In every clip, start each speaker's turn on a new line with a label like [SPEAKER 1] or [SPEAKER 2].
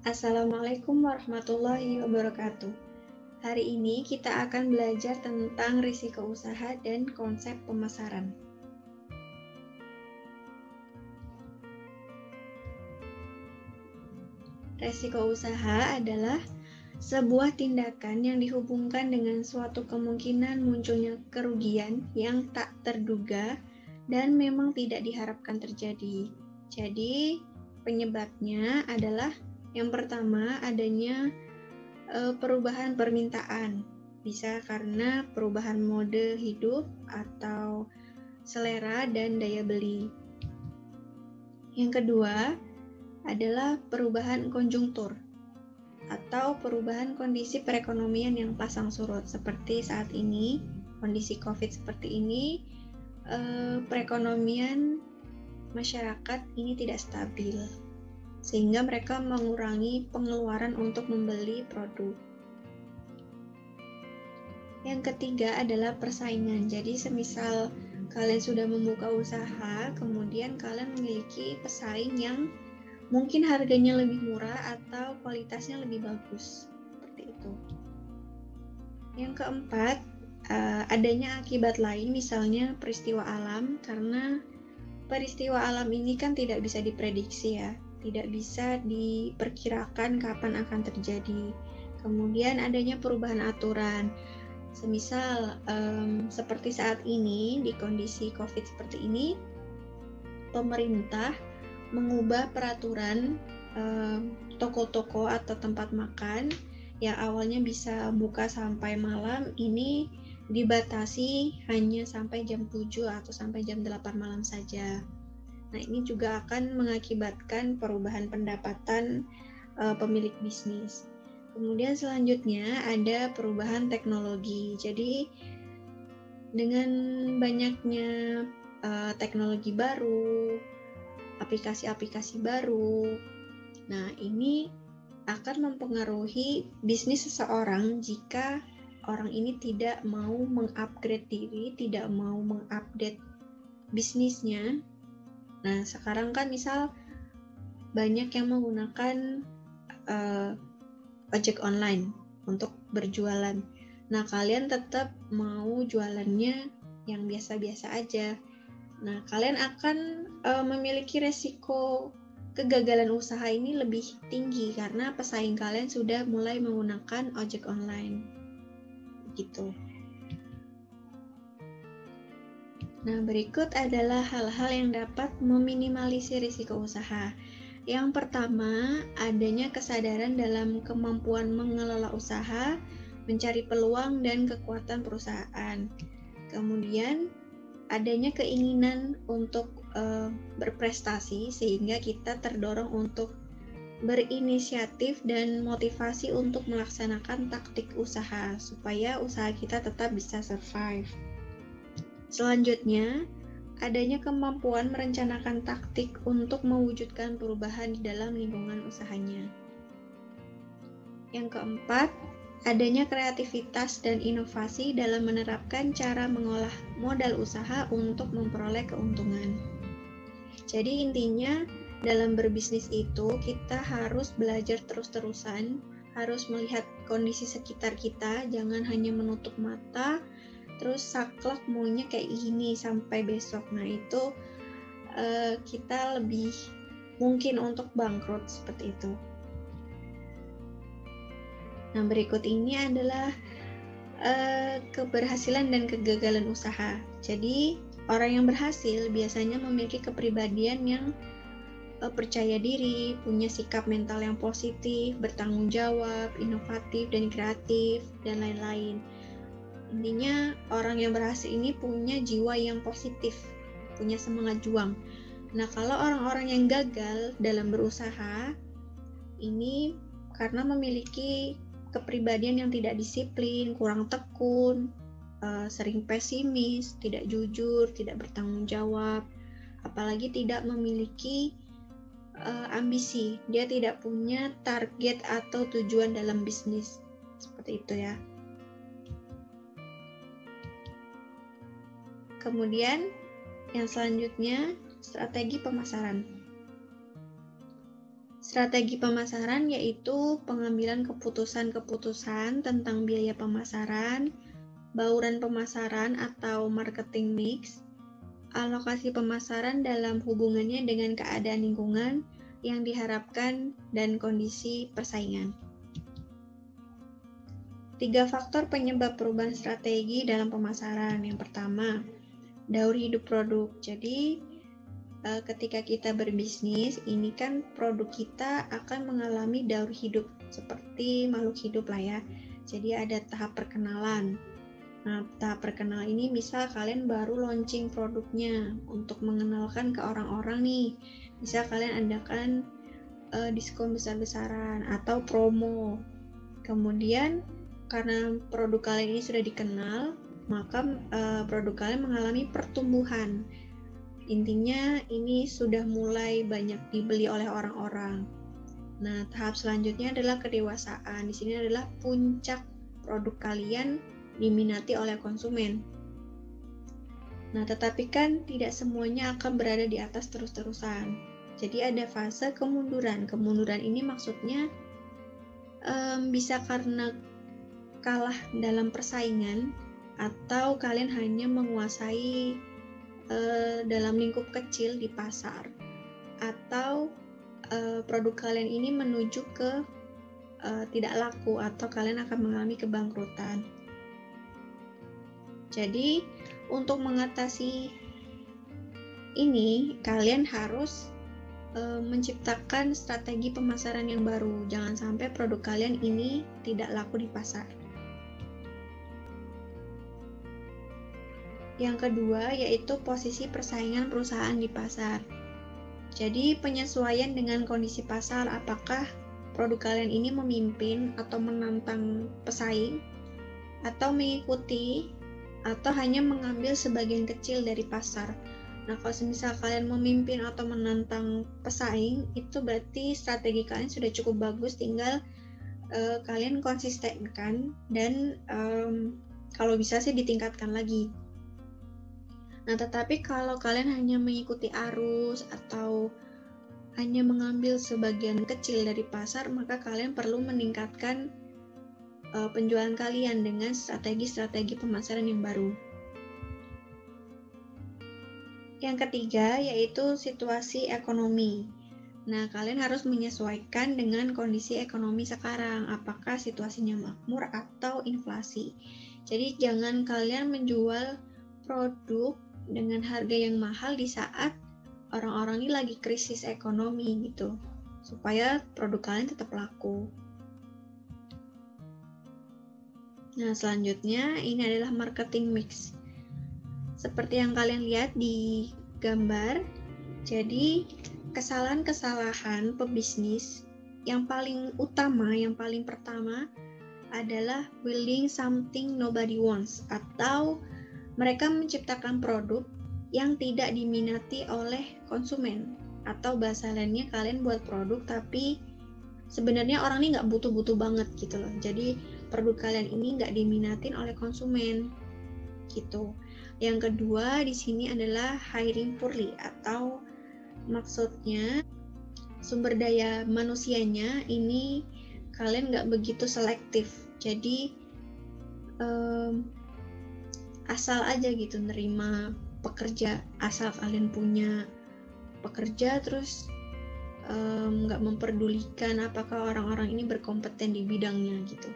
[SPEAKER 1] Assalamualaikum warahmatullahi wabarakatuh. Hari ini kita akan belajar tentang risiko usaha dan konsep pemasaran. Risiko usaha adalah sebuah tindakan yang dihubungkan dengan suatu kemungkinan munculnya kerugian yang tak terduga dan memang tidak diharapkan terjadi. Jadi, penyebabnya adalah yang pertama adanya perubahan permintaan. Bisa karena perubahan mode hidup atau selera dan daya beli. Yang kedua adalah perubahan konjungtur atau perubahan kondisi perekonomian yang pasang surut. Seperti saat ini, kondisi COVID seperti ini, perekonomian masyarakat ini tidak stabil, sehingga mereka mengurangi pengeluaran untuk membeli produk. Yang ketiga adalah persaingan. Jadi semisal kalian sudah membuka usaha, kemudian kalian memiliki pesaing yang mungkin harganya lebih murah atau kualitasnya lebih bagus. Seperti itu. Yang keempat, adanya akibat lain, misalnya peristiwa alam, karena peristiwa alam ini kan tidak bisa diprediksi ya, tidak bisa diperkirakan kapan akan terjadi. Kemudian adanya perubahan aturan. Semisal seperti saat ini di kondisi COVID seperti ini, pemerintah mengubah peraturan toko-toko atau tempat makan yang awalnya bisa buka sampai malam ini dibatasi hanya sampai jam 7 atau sampai jam 8 malam saja. Nah, ini juga akan mengakibatkan perubahan pendapatan pemilik bisnis. Kemudian selanjutnya ada perubahan teknologi. Jadi dengan banyaknya teknologi baru, aplikasi-aplikasi baru, nah ini akan mempengaruhi bisnis seseorang jika orang ini tidak mau mengupgrade diri, tidak mau mengupdate bisnisnya. Nah, sekarang kan misal banyak yang menggunakan ojek online untuk berjualan. Nah, kalian tetap mau jualannya yang biasa-biasa aja. Nah, kalian akan memiliki resiko kegagalan usaha ini lebih tinggi karena pesaing kalian sudah mulai menggunakan ojek online. Gitu. Nah, berikut adalah hal-hal yang dapat meminimalisir risiko usaha. Yang pertama, adanya kesadaran dalam kemampuan mengelola usaha, mencari peluang dan kekuatan perusahaan. Kemudian, adanya keinginan untuk berprestasi sehingga kita terdorong untuk berinisiatif dan motivasi untuk melaksanakan taktik usaha supaya usaha kita tetap bisa survive. Selanjutnya, adanya kemampuan merencanakan taktik untuk mewujudkan perubahan di dalam lingkungan usahanya. Yang keempat, adanya kreativitas dan inovasi dalam menerapkan cara mengolah modal usaha untuk memperoleh keuntungan. Jadi intinya dalam berbisnis itu kita harus belajar terus-terusan, harus melihat kondisi sekitar kita, jangan hanya menutup mata terus saklek maunya kayak gini sampai besok. Nah itu kita lebih mungkin untuk bangkrut seperti itu. Nah, berikut ini adalah keberhasilan dan kegagalan usaha. Jadi, orang yang berhasil biasanya memiliki kepribadian yang percaya diri, punya sikap mental yang positif, bertanggung jawab, inovatif dan kreatif, dan lain-lain. Intinya, orang yang berhasil ini punya jiwa yang positif, punya semangat juang. Nah, kalau orang-orang yang gagal dalam berusaha, ini karena memiliki kepribadian yang tidak disiplin, kurang tekun, sering pesimis, tidak jujur, tidak bertanggung jawab, apalagi tidak memiliki ambisi. Dia tidak punya target atau tujuan dalam bisnis. Seperti itu ya. Kemudian yang selanjutnya, strategi pemasaran. Strategi pemasaran yaitu pengambilan keputusan-keputusan tentang biaya pemasaran, bauran pemasaran atau marketing mix, alokasi pemasaran dalam hubungannya dengan keadaan lingkungan yang diharapkan dan kondisi persaingan. 3 faktor penyebab perubahan strategi dalam pemasaran. Yang pertama, daur hidup produk. Jadi, ketika kita berbisnis, ini kan produk kita akan mengalami daur hidup seperti makhluk hidup lah ya. Jadi ada tahap perkenalan. Nah, tahap perkenalan ini misal kalian baru launching produknya untuk mengenalkan ke orang-orang nih. Bisa kalian adakan diskon besar-besaran atau promo. Kemudian karena produk kalian ini sudah dikenal, maka produk kalian mengalami pertumbuhan. Intinya ini sudah mulai banyak dibeli oleh orang-orang. Nah, tahap selanjutnya adalah kedewasaan. Di sini adalah puncak produk kalian diminati oleh konsumen. Nah, tetapi kan tidak semuanya akan berada di atas terus-terusan. Jadi ada fase kemunduran. Kemunduran ini maksudnya bisa karena kalah dalam persaingan atau kalian hanya menguasai dalam lingkup kecil di pasar, atau produk kalian ini menuju ke tidak laku atau kalian akan mengalami kebangkrutan. Jadi untuk mengatasi ini kalian harus menciptakan strategi pemasaran yang baru. Jangan sampai produk kalian ini tidak laku di pasar. Yang kedua yaitu posisi persaingan perusahaan di pasar. Jadi penyesuaian dengan kondisi pasar, apakah produk kalian ini memimpin atau menantang pesaing, atau mengikuti, atau hanya mengambil sebagian kecil dari pasar. Nah, kalau misal kalian memimpin atau menantang pesaing, itu berarti strategi kalian sudah cukup bagus, tinggal kalian konsistenkan dan kalau bisa sih ditingkatkan lagi. Nah, tetapi kalau kalian hanya mengikuti arus atau hanya mengambil sebagian kecil dari pasar, maka kalian perlu meningkatkan penjualan kalian dengan strategi-strategi pemasaran yang baru. Yang ketiga yaitu situasi ekonomi. Nah, kalian harus menyesuaikan dengan kondisi ekonomi sekarang, apakah situasinya makmur atau inflasi. Jadi jangan kalian menjual produk dengan harga yang mahal di saat orang-orang ini lagi krisis ekonomi gitu, supaya produk kalian tetap laku. Nah, selanjutnya ini adalah marketing mix. Seperti yang kalian lihat di gambar, jadi kesalahan-kesalahan pebisnis yang paling utama, yang paling pertama adalah building something nobody wants, atau mereka menciptakan produk yang tidak diminati oleh konsumen, atau bahasa lainnya kalian buat produk tapi sebenarnya orang ini nggak butuh-butuh banget gitu loh. Jadi produk kalian ini nggak diminatin oleh konsumen gitu. Yang kedua di sini adalah hiring poorly, atau maksudnya sumber daya manusianya ini kalian nggak begitu selektif. Jadi asal aja gitu nerima pekerja, asal kalian punya pekerja, terus nggak memperdulikan apakah orang-orang ini berkompeten di bidangnya gitu.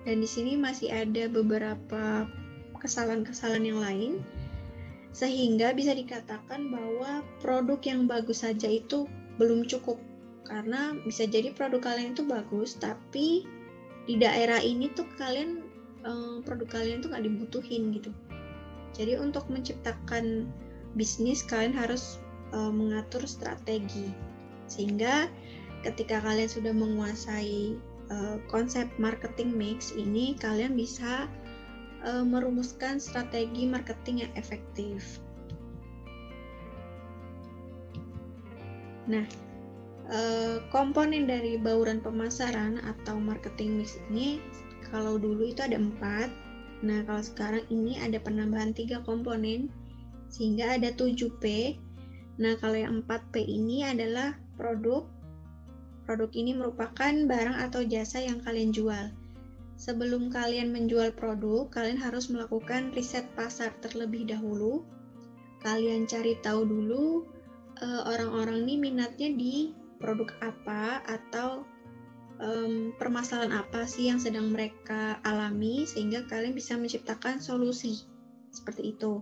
[SPEAKER 1] Dan di sini masih ada beberapa kesalahan-kesalahan yang lain, sehingga bisa dikatakan bahwa produk yang bagus saja itu belum cukup, karena bisa jadi produk kalian itu bagus tapi di daerah ini tuh produk kalian tuh nggak dibutuhin gitu. Jadi untuk menciptakan bisnis kalian harus mengatur strategi, sehingga ketika kalian sudah menguasai konsep marketing mix ini, kalian bisa merumuskan strategi marketing yang efektif. Nah, komponen dari bauran pemasaran atau marketing mix ini kalau dulu itu ada 4. Nah, kalau sekarang ini ada penambahan 3 komponen sehingga ada 7P. Nah, kalau yang 4P ini adalah produk. Produk ini merupakan barang atau jasa yang kalian jual. Sebelum kalian menjual produk, kalian harus melakukan riset pasar terlebih dahulu. Kalian cari tahu dulu orang-orang ini minatnya di produk apa atau permasalahan apa sih yang sedang mereka alami, sehingga kalian bisa menciptakan solusi seperti itu.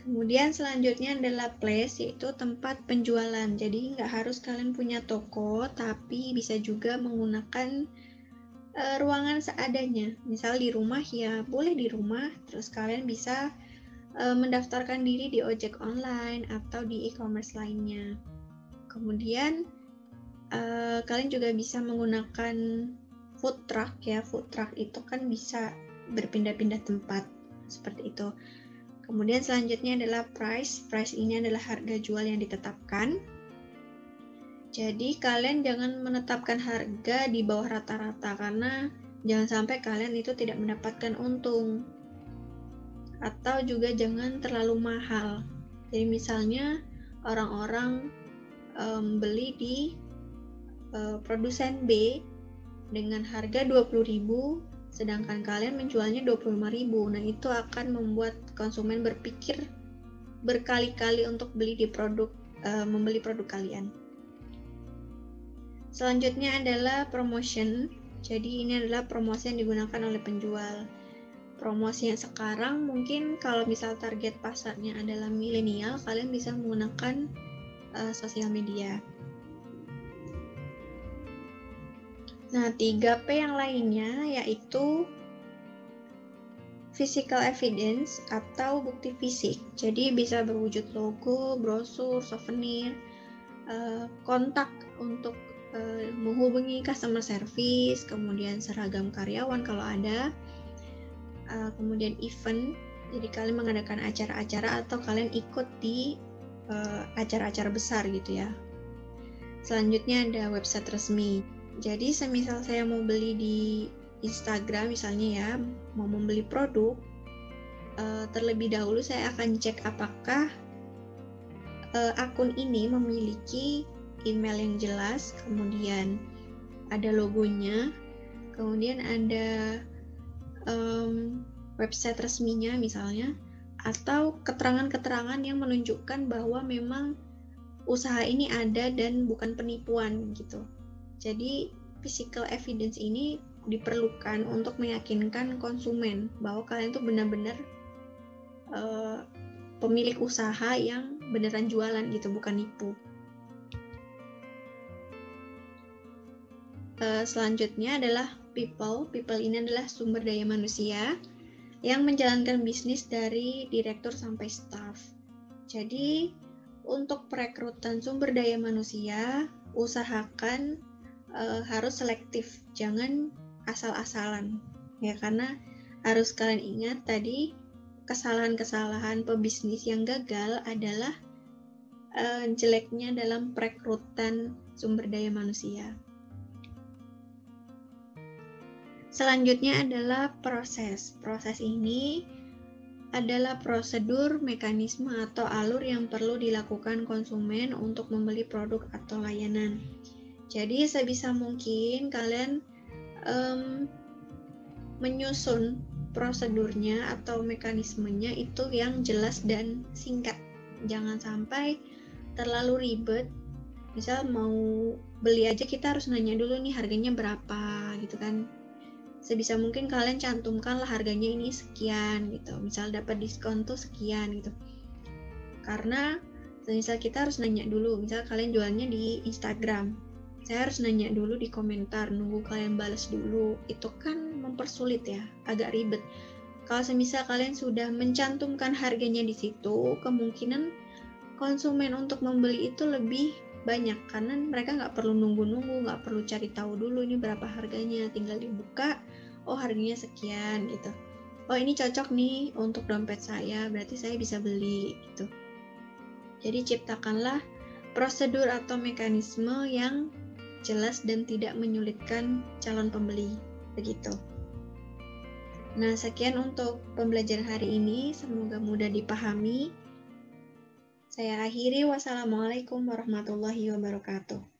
[SPEAKER 1] Kemudian selanjutnya adalah place, yaitu tempat penjualan. Jadi nggak harus kalian punya toko, tapi bisa juga menggunakan ruangan seadanya. Misal di rumah, ya boleh di rumah, terus kalian bisa mendaftarkan diri di ojek online atau di e-commerce lainnya. Kemudian kalian juga bisa menggunakan food truck ya. Food truck itu kan bisa berpindah-pindah tempat seperti itu. Kemudian selanjutnya adalah price. Price ini adalah harga jual yang ditetapkan. Jadi kalian jangan menetapkan harga di bawah rata-rata, karena jangan sampai kalian itu tidak mendapatkan untung. Atau juga jangan terlalu mahal. Jadi misalnya orang-orang beli di produsen B dengan harga 20.000, sedangkan kalian menjualnya 25.000. Nah, itu akan membuat konsumen berpikir berkali-kali untuk membeli produk kalian. Selanjutnya adalah promotion. Jadi ini adalah promosi yang digunakan oleh penjual. Promosi yang sekarang mungkin kalau misal target pasarnya adalah milenial, kalian bisa menggunakan sosial media. Nah, 3P yang lainnya yaitu physical evidence atau bukti fisik. Jadi bisa berwujud logo, brosur, souvenir, kontak untuk menghubungi customer service, kemudian seragam karyawan kalau ada, kemudian event. Jadi kalian mengadakan acara-acara atau kalian ikut di acara-acara besar gitu ya. Selanjutnya ada website resmi. Jadi semisal saya mau beli di Instagram misalnya ya, mau membeli produk, terlebih dahulu saya akan cek apakah akun ini memiliki email yang jelas, kemudian ada logonya, kemudian ada website resminya misalnya, atau keterangan-keterangan yang menunjukkan bahwa memang usaha ini ada dan bukan penipuan gitu. Jadi physical evidence ini diperlukan untuk meyakinkan konsumen bahwa kalian tuh benar-benar pemilik usaha yang beneran jualan gitu, bukan nipu. Selanjutnya adalah people. People ini adalah sumber daya manusia yang menjalankan bisnis dari direktur sampai staff. Jadi untuk perekrutan sumber daya manusia, usahakan harus selektif, jangan asal-asalan ya, karena harus kalian ingat tadi kesalahan-kesalahan pebisnis yang gagal adalah jeleknya dalam perekrutan sumber daya manusia. Selanjutnya adalah proses. Proses ini adalah prosedur, mekanisme, atau alur yang perlu dilakukan konsumen untuk membeli produk atau layanan. Jadi sebisa mungkin kalian menyusun prosedurnya atau mekanismenya itu yang jelas dan singkat. Jangan sampai terlalu ribet. Misal mau beli aja kita harus nanya dulu nih harganya berapa gitu kan. Sebisa mungkin kalian cantumkanlah harganya ini sekian gitu. Misal dapat diskon tuh sekian gitu. Karena misal kita harus nanya dulu, misal kalian jualnya di Instagram, saya harus nanya dulu di komentar, nunggu kalian balas dulu. Itu kan mempersulit ya, agak ribet. Kalau semisal kalian sudah mencantumkan harganya di situ, kemungkinan konsumen untuk membeli itu lebih banyak, karena mereka nggak perlu nunggu-nunggu, nggak perlu cari tahu dulu ini berapa harganya, tinggal dibuka, oh harganya sekian gitu. Oh ini cocok nih untuk dompet saya, berarti saya bisa beli gitu. Jadi ciptakanlah prosedur atau mekanisme yang jelas dan tidak menyulitkan calon pembeli, begitu. Nah, sekian untuk pembelajaran hari ini, semoga mudah dipahami. Saya akhiri, wassalamualaikum warahmatullahi wabarakatuh.